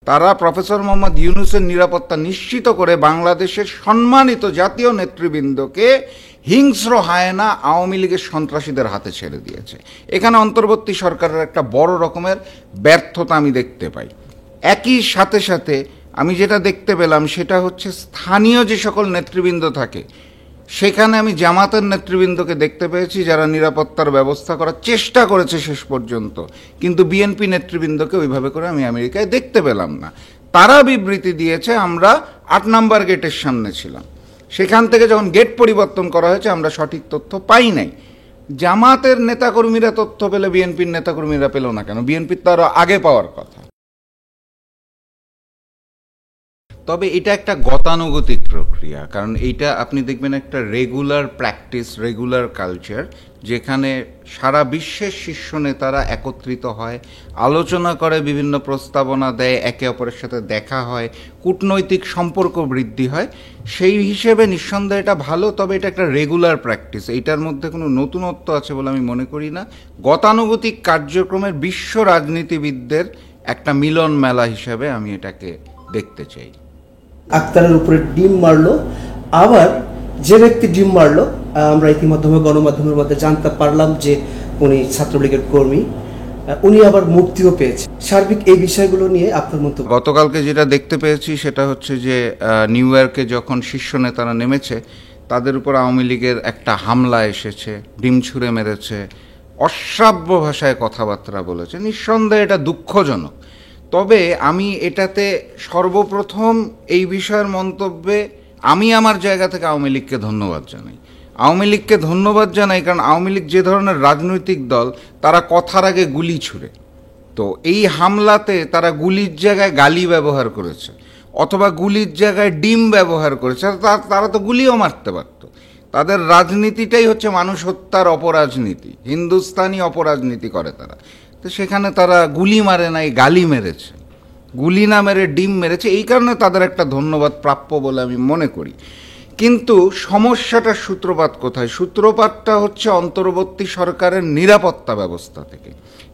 তারা প্রফেসর মোহাম্মদ ইউনূসের নিরাপত্তা নিশ্চিত করে বাংলাদেশের সম্মানিত জাতীয় নেতৃবৃন্দকে হিংস্র হায়েনা আওয়ামী লীগের সন্ত্রাসীদের হাতে ছেড়ে দিয়েছে। এখানে অন্তর্বর্তী সরকারের একটা বড় রকমের ব্যর্থতা আমি দেখতে পাই। একই সাথে সাথে আমি যেটা দেখতে পেলাম সেটা হচ্ছে স্থানীয় যে সকল নেতৃবৃন্দ থাকে সেখানে আমি জামাতের নেতৃবৃন্দকে দেখতে পেয়েছি যারা নিরাপত্তার ব্যবস্থা করার চেষ্টা করেছে শেষ পর্যন্ত, কিন্তু বিএনপি নেতৃবৃন্দকে ওইভাবে করে আমি আমেরিকায় দেখতে পেলাম না। তারা বিবৃতি দিয়েছে আমরা ৮ নম্বর গেটের সামনে ছিলাম, সেখান থেকে যখন গেট পরিবর্তন করা হয়েছে আমরা সঠিক তথ্য পাই নাই। জামাতের নেতাকর্মীরা তথ্য পেলে বিএনপির নেতাকর্মীরা পেল না কেন? বিএনপির তো আরও আগে পাওয়ার কথা। তবে এটা একটা গতানুগতিক প্রক্রিয়া, কারণ এইটা আপনি দেখবেন একটা রেগুলার প্র্যাকটিস, রেগুলার কালচার, যেখানে সারা বিশ্বের শীর্ষ নেতারা একত্রিত হয়, আলোচনা করে, বিভিন্ন প্রস্তাবনা দেয়, একে অপরের সাথে দেখা হয়, কূটনৈতিক সম্পর্ক বৃদ্ধি হয়। সেই হিসেবে নিঃসন্দেহে এটা ভালো, তবে এটা একটা রেগুলার প্র্যাকটিস, এইটার মধ্যে কোনো নতুনত্ব আছে বলে আমি মনে করি না। গতানুগতিক কার্যক্রমের বিশ্ব রাজনীতিবিদদের একটা মিলন মেলা হিসেবে আমি এটাকে দেখতে চাই। আক্তারের উপরে ডিম মারলো, আবার যে ব্যক্তি ডিম মারলো আমরা ইতিমধ্যে গণমাধ্যমের মধ্যে জানতে পারলাম যে উনি ছাত্রলীগের কর্মী, উনি আবার মুক্তিও পেয়েছে। সার্বিক এই বিষয়গুলো নিয়ে আপনার মন্তব্য? গতকালকে যেটা দেখতে পেয়েছি সেটা হচ্ছে যে নিউ ইয়র্কে যখন শীর্ষ নেতারা নেমেছে তাদের উপর আওয়ামী লীগের একটা হামলা এসেছে, ডিম ছুঁড়ে মেরেছে, অশ্রাব্য ভাষায় কথাবার্তা বলেছে। নিঃসন্দেহে এটা দুঃখজনক। তবে আমি এটাতে সর্বপ্রথম এই বিষয়ের মন্তব্যে আমি আমার জায়গা থেকে আওয়ামী লীগকে ধন্যবাদ জানাই। আওয়ামী লীগকে ধন্যবাদ জানাই কারণ আওয়ামী লীগ যে ধরনের রাজনৈতিক দল, তারা কথার আগে গুলি ছুড়ে। তো এই হামলাতে তারা গুলির জায়গায় গালি ব্যবহার করেছে অথবা গুলির জায়গায় ডিম ব্যবহার করেছে। তারা তো গুলিও মারতে পারত। তাদের রাজনীতিটাই হচ্ছে মানুষ হত্যার অপরাজনীতি, হিন্দুস্তানি অপরাজনীতি করে তারা। তো সেখানে তারা গুলি মারে নাই, গালি মেরেছে, গুলি না মেরে ডিম মেরেছে। এই কারণে তাদের একটা ধন্যবাদ প্রাপ্য বলে আমি মনে করি। কিন্তু সমস্যাটার সূত্রপাত কোথায়? সূত্রপাতটা হচ্ছে অন্তর্বর্তী সরকারের নিরাপত্তা ব্যবস্থা থেকে।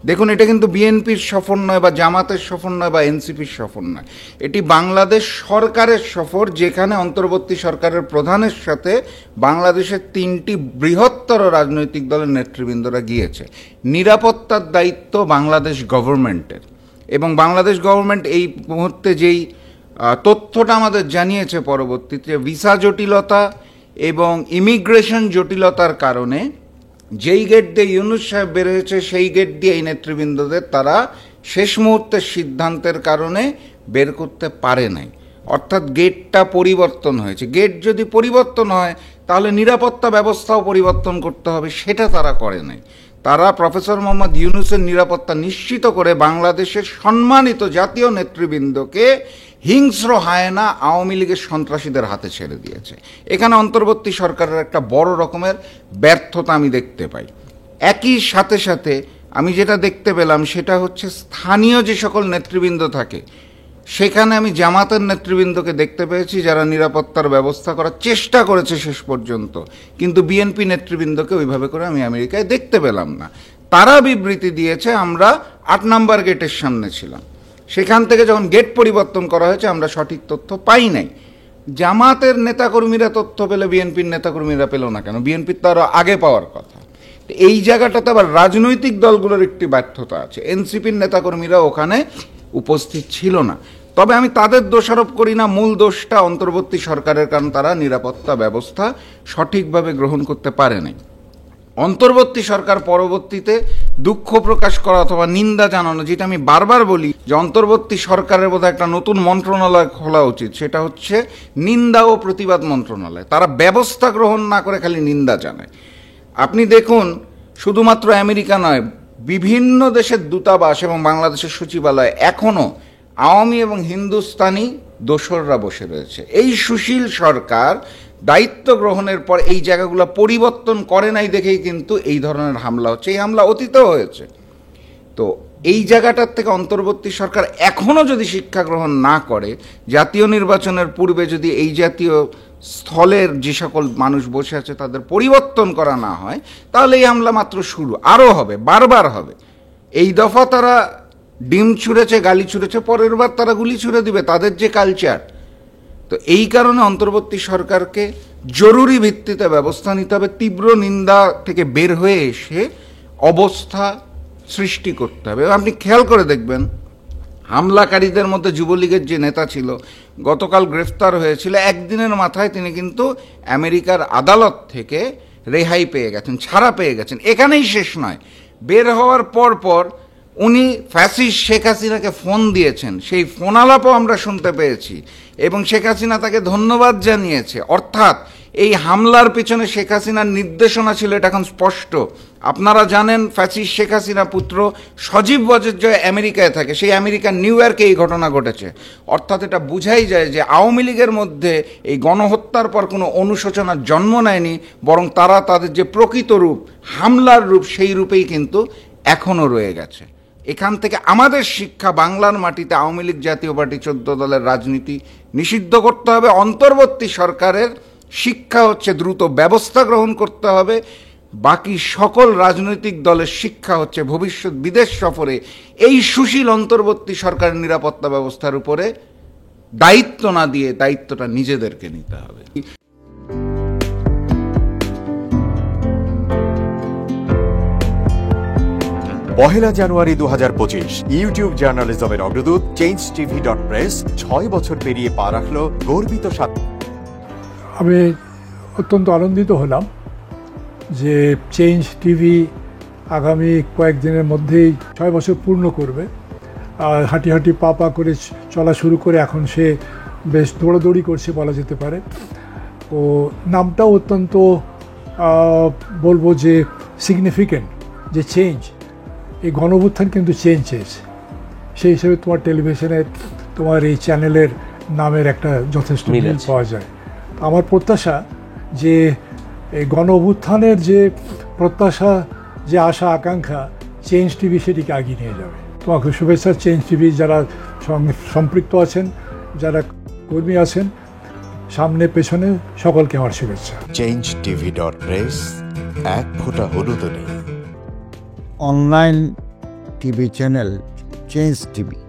দেখুন, এটা কিন্তু বিএনপির সফর নয় বা জামাতের সফর নয় বা এনসিপির সফর নয়, এটি বাংলাদেশ সরকারের সফর, যেখানে অন্তর্বর্তী সরকারের প্রধানের সাথে বাংলাদেশের 3টি বৃহত্তর রাজনৈতিক দলের নেতৃবৃন্দরা গিয়েছে। নিরাপত্তার দায়িত্ব বাংলাদেশ গভর্নমেন্টের, এবং বাংলাদেশ গভর্নমেন্ট এই মুহূর্তে যেই তথ্যটা আমাদের জানিয়েছে পরবর্তীতে, ভিসা জটিলতা এবং ইমিগ্রেশন জটিলতার কারণে যেই গেট দিয়ে ইউনূস সাহেব বের হয়েছে সেই গেট দিয়ে এই নেতৃবৃন্দদের তারা শেষ মুহূর্তের সিদ্ধান্তের কারণে বের করতে পারে নাই। অর্থাৎ গেটটা পরিবর্তন হয়েছে। গেট যদি পরিবর্তন হয় তাহলে নিরাপত্তা ব্যবস্থাও পরিবর্তন করতে হবে, সেটা তারা করে নাই। তারা প্রফেসর মোহাম্মদ ইউনূসের নিরাপত্তা নিশ্চিত করে বাংলাদেশের সম্মানিত জাতীয় নেতৃবৃন্দকে হিংস্র হায়েনা আওয়ামী লীগের সন্ত্রাসীদের হাতে ছেড়ে দিয়েছে। এখানে অন্তর্বর্তী সরকারের একটা বড় রকমের ব্যর্থতা আমি দেখতে পাই। একই সাথে সাথে আমি যেটা দেখতে পেলাম সেটা হচ্ছে স্থানীয় যে সকল নেতৃবৃন্দ থাকে সেখানে আমি জামাতের নেতৃবৃন্দকে দেখতে পেয়েছি যারা নিরাপত্তার ব্যবস্থা করার চেষ্টা করেছে শেষ পর্যন্ত, কিন্তু বিএনপি নেতৃবৃন্দকে ওইভাবে করে আমি আমেরিকায় দেখতে পেলাম না। তারা বিবৃতি দিয়েছে আমরা ৮ নম্বর গেটের সামনে ছিলাম, সেখান থেকে যখন গেট পরিবর্তন করা হয়েছে আমরা সঠিক তথ্য পাই নাই। জামাতের নেতাকর্মীরা তথ্য পেলে বিএনপির নেতাকর্মীরা পেল না কেন? বিএনপির তো আরও আগে পাওয়ার কথা। এই জায়গাটাতে আবার রাজনৈতিক দলগুলোর একটি ব্যর্থতা আছে। এনসিপির নেতাকর্মীরা ওখানে উপস্থিত ছিল না। তবে আমি তাদের দোষারোপ করি না, মূল দোষটা অন্তর্বর্তী সরকারের, কারণ তারা নিরাপত্তা ব্যবস্থা সঠিকভাবে গ্রহণ করতে পারে নাই। অন্তর্বর্তী সরকার পরবর্তীতে দুঃখ প্রকাশ করা অথবা নিন্দা জানানো, যেটা আমি বারবার বলি যে অন্তর্বর্তী সরকারের বোধহয় একটা নতুন মন্ত্রণালয় খোলা উচিত, সেটা হচ্ছে নিন্দা ও প্রতিবাদ মন্ত্রণালয়। তারা ব্যবস্থা গ্রহণ না করে খালি নিন্দা জানায়। আপনি দেখুন, শুধুমাত্র আমেরিকা নয়, বিভিন্ন দেশের দূতাবাস এবং বাংলাদেশের সচিবালয় এখনও আওয়ামী এবং হিন্দুস্তানি দোসররা বসে রয়েছে। এই সুশীল সরকার দায়িত্ব গ্রহণের পর এই জায়গাগুলো পরিবর্তন করে নাই দেখেই কিন্তু এই ধরনের হামলা হচ্ছে। এই হামলা অতীতেও হয়েছে। তো এই জায়গাটার থেকে অন্তর্বর্তী সরকার এখনও যদি শিক্ষা গ্রহণ না করে, জাতীয় নির্বাচনের পূর্বে যদি এই জাতীয় স্থলের যে সকল মানুষ বসে আছে তাদের পরিবর্তন করা না হয়, তাহলে এই হামলা মাত্র শুরু, আরও হবে, বারবার হবে। এই দফা তারা ডিম ছুঁড়েছে, গালি ছুঁড়েছে, পরের বার তারা গুলি ছুঁড়ে দিবে, তাদের যে কালচার। তো এই কারণে অন্তর্বর্তী সরকারকে জরুরি ভিত্তিতে ব্যবস্থা নিতে হবে, তীব্র নিন্দা থেকে বের হয়ে এসে অবস্থা সৃষ্টি করতে হবে। আপনি খেয়াল করে দেখবেন, হামলাকারীদের মধ্যে যুবলীগের যে নেতা ছিল গতকাল গ্রেফতার হয়েছিল, একদিনের মাথায় তিনি কিন্তু আমেরিকার আদালত থেকে রেহাই পেয়ে গেছেন, ছাড়া পেয়ে গেছেন। এখানেই শেষ নয়, বের হওয়ার পর পর উনি ফ্যাসিস্ট শেখ হাসিনাকে ফোন দিয়েছেন, সেই ফোন আলাপও আমরা শুনতে পেয়েছি, এবং শেখ হাসিনা তাকে ধন্যবাদ জানিয়েছে। অর্থাৎ এই হামলার পিছনে শেখ হাসিনার নির্দেশনা ছিল, এটা এখন স্পষ্ট। আপনারা জানেন ফ্যাসিস্ট শেখ হাসিনা পুত্র সজীব বজেজয় আমেরিকায় থাকে, সেই আমেরিকার নিউ ইয়র্কে এই ঘটনা ঘটেছে। অর্থাৎ এটা বুঝাই যায় যে আওয়ামী লীগের মধ্যে এই গণহত্যার পর কোনো অনুশোচনার জন্ম নেয়নি, বরং তারা তাদের যে প্রকৃত রূপ, হামলার রূপ, সেই রূপেই কিন্তু এখনও রয়ে গেছে। এখান থেকে আমাদের শিক্ষা, বাংলার মাটিতে আওয়ামী লীগ জাতীয় পার্টি 14 দলের রাজনীতি নিষিদ্ধ করতে হবে। অন্তর্বর্তী সরকারের শিক্ষা হচ্ছে দ্রুত ব্যবস্থা গ্রহণ করতে হবে। বাকি সকল রাজনৈতিক দলের শিক্ষা হচ্ছে ভবিষ্যৎ বিদেশ সফরে এই সুশীল অন্তর্বর্তী সরকারের নিরাপত্তা ব্যবস্থার উপরে দায়িত্ব না দিয়ে দায়িত্বটা নিজেদেরকে নিতে হবে। পহেলা জানুয়ারি 2025 ইউটিউব জার্নালিজমের অগ্রদূত changetv.press 6 বছর পেরিয়ে পা রাখল গর্বিত সাথে। আমি অত্যন্ত আনন্দিত হলাম যে চেঞ্জ টিভি আগামী কয়েকদিনের মধ্যেই 6 বছর পূর্ণ করবে। হাঁটি হাঁটি পা পা করে চলা শুরু করে এখন সে বেশ দৌড়াদৌড়ি করছে বলা যেতে পারে। ও নামটাও অত্যন্ত বলবো যে সিগনিফিকেন্ট, যে চেঞ্জ, এই গণঅভ্যুত্থান কিন্তু চেঞ্জ চেয়েছে। সেই হিসেবে তোমার টেলিভিশনের, তোমার এই চ্যানেলের নামের একটা যথেষ্ট মিল পাওয়া যায়। আমার প্রত্যাশা যে এই গণঅভ্যুত্থানের যে প্রত্যাশা, যে আশা আকাঙ্ক্ষা, চেঞ্জ টিভি সেটিকে এগিয়ে নিয়ে যাবে। তোমাকে শুভেচ্ছা। চেঞ্জ টিভি যারা সম্পৃক্ত আছেন, যারা কর্মী আছেন, সামনে পেছনে সকলকে আমার শুভেচ্ছা। changetv.press, এক ফোঁটা হলুদ নেই। Online TV channel change TV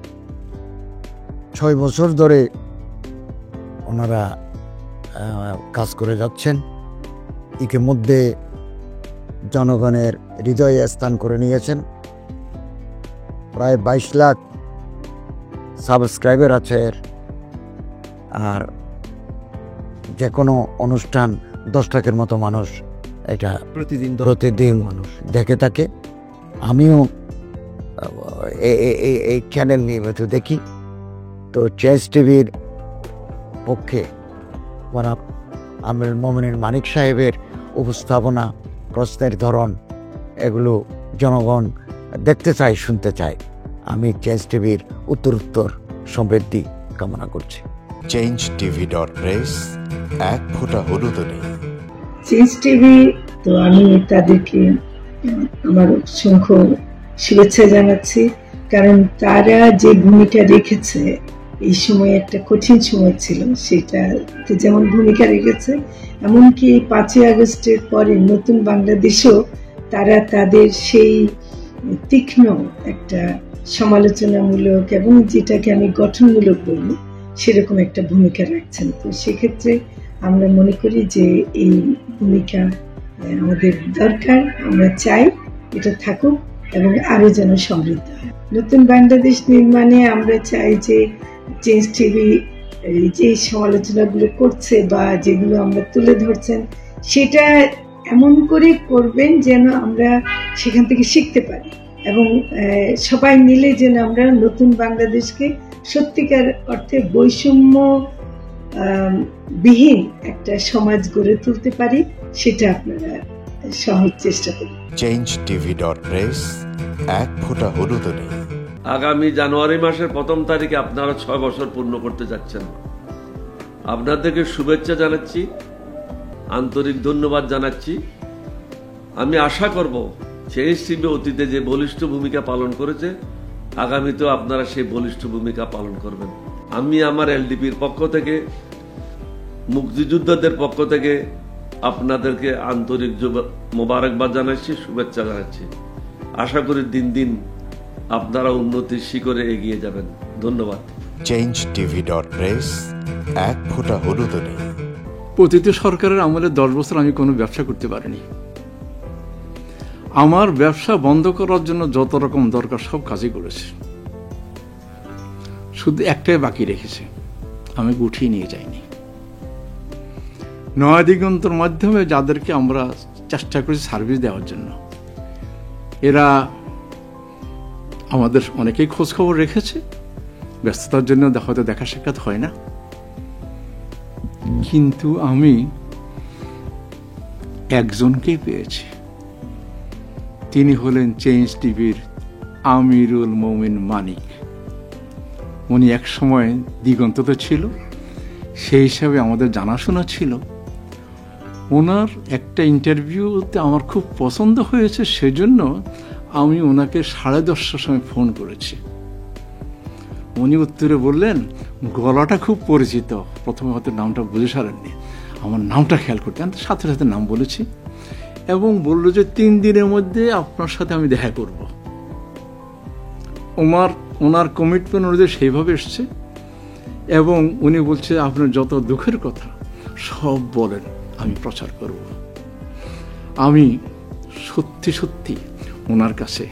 6 বছর ধরে ওনারা কাজ করে যাচ্ছেন। ইতিমধ্যে জনগণের হৃদয়ে স্থান করে নিয়েছেন। প্রায় 22 লাখ সাবস্ক্রাইবার আছে। আর যে কোনো অনুষ্ঠান 10 লাখের মতো মানুষ এটা প্রতিদিন মানুষ দেখে থাকে। আমিও এই চ্যানেল নিয়মিত দেখি। তো চেঞ্জ টিভির পক্ষে আমির মোমিনুল মানিক সাহেবের উপস্থাপনা, প্রশ্নের ধরন, এগুলো জনগণ দেখতে চায়, শুনতে চায়। আমি চেঞ্জ টিভির উত্তরোত্তর সমৃদ্ধি কামনা করছি। changetv.press, এক ফোঁটা হলুদ নেই। চেঞ্জ টিভি, তো আমি তাদেরকে আমার অসংখ্য শুভেচ্ছা জানাচ্ছি, কারণ তারা যে ভূমিকা রেখেছে এই সময়, একটা কঠিন সময় ছিল, সেটাতে যেমন ভূমিকা রেখেছে, এমনকি 5ই আগস্টের পরে নতুন বাংলাদেশেও তারা তাদের সেই তীক্ষ্ণ একটা সমালোচনামূলক এবং যেটাকে আমি গঠনমূলক বলবো সেরকম একটা ভূমিকা রাখছেন। তো সেক্ষেত্রে আমরা মনে করি যে এই ভূমিকা আমাদের দরকার, আমরা চাই এটা থাকুক এবং আরো যেন সমৃদ্ধ হয়। নতুন বাংলাদেশ নির্মাণে আমরা চাই যে চেঞ্জ টিভি যে সমালোচনাগুলো করছে বা যেগুলো আমরা তুলে ধরছেন, সেটা এমন করে করবেন যেন আমরা সেখান থেকে শিখতে পারি এবং সবাই মিলে যেন আমরা নতুন বাংলাদেশকে সত্যিকার অর্থে বৈষম্য বিহীন একটা সমাজ গড়ে তুলতে পারি, সেটা আপনারা সহজ চেষ্টা করুন। changetv.press, এক ফোঁটা হলুদ নেই। আগামী জানুয়ারি মাসের 1ম তারিখে আপনারা 6 বছর পূর্ণ করতে যাচ্ছেন। আপনাদেরকে শুভেচ্ছা জানাচ্ছি, আন্তরিক ধন্যবাদ জানাচ্ছি। আমি আশা করব চেঞ্জ টিভি অতীতে যে বলিষ্ঠ ভূমিকা পালন করেছে, আগামীতেও আপনারা সেই বলিষ্ঠ ভূমিকা পালন করবেন। আমি আমার এলডিপির পক্ষ থেকে, মুক্তিযোদ্ধাদের পক্ষ থেকে আপনাদেরকে আন্তরিক মোবারকবাদ জানাচ্ছি, শুভেচ্ছা জানাচ্ছি। আশা করি দিন দিন আপনারা উন্নতির শিখরে এগিয়ে যাবেন। ধন্যবাদ। changeTV.press, এক ফোঁটা হলুদও নেই। প্রতিটি সরকারের আমলে 10 বছর আমি কোনো ব্যবসা করতে পারিনি। আমার ব্যবসা বন্ধ করার জন্য যত রকম দরকার সব কাজই করেছে, শুধু একটাই বাকি রেখেছে, আমি গুটিয়ে নিয়ে যাইনি। নয়া দিগন্তর মাধ্যমে যাদেরকে আমরা চেষ্টা করেছি সার্ভিস দেওয়ার জন্য, এরা আমাদের অনেকেই খোঁজ খবর রেখেছে, ব্যস্ততার জন্য হয়তো দেখা সাক্ষাৎ হয় না, কিন্তু আমি একজনকেই পেয়েছি। তিনি হলেন চেঞ্জ টিভির আমিরুল মোমিন মানিক। উনি এক সময় দিগন্ততে ছিল, সেই হিসাবে আমাদের জানাশোনা ছিল। ওনার একটা ইন্টারভিউতে আমার খুব পছন্দ হয়েছে, সেজন্য আমি ওনাকে 10:30টার সময় ফোন করেছি। উনি উত্তরে বললেন, গলাটা খুব পরিচিত। প্রথমে হয়তো নামটা বুঝে সারেননি, আমার নামটা খেয়াল করতে, আমি সাথে সাথে নাম বলেছি এবং বললো যে 3 দিনের মধ্যে আপনার সাথে আমি দেখা করব। ওনার কমিটমেন্ট অনুযায়ী সেইভাবে এসছে এবং উনি বলছে আপনার যত দুঃখের কথা সব বলেন, আমি প্রচার করব। আমি সত্যি সত্যি ওনার কাছে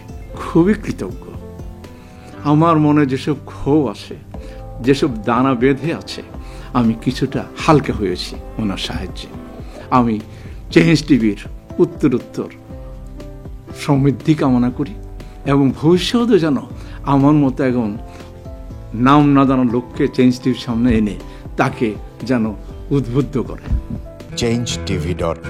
খুবই কৃতজ্ঞ। আমার মনে যেসব ক্ষোভ আছে, যেসব দানা বেঁধে আছে, আমি কিছুটা হালকা হয়েছি ওনার সাহায্যে। আমি চেঞ্জ টিভির উত্তরোত্তর সমৃদ্ধি কামনা করি এবং ভবিষ্যতে যেন আমার মতো এখন নাম না জানা লোককে চেঞ্জ টিভির সামনে এনে তাকে যেন উদ্বুদ্ধ করে। changeTV.press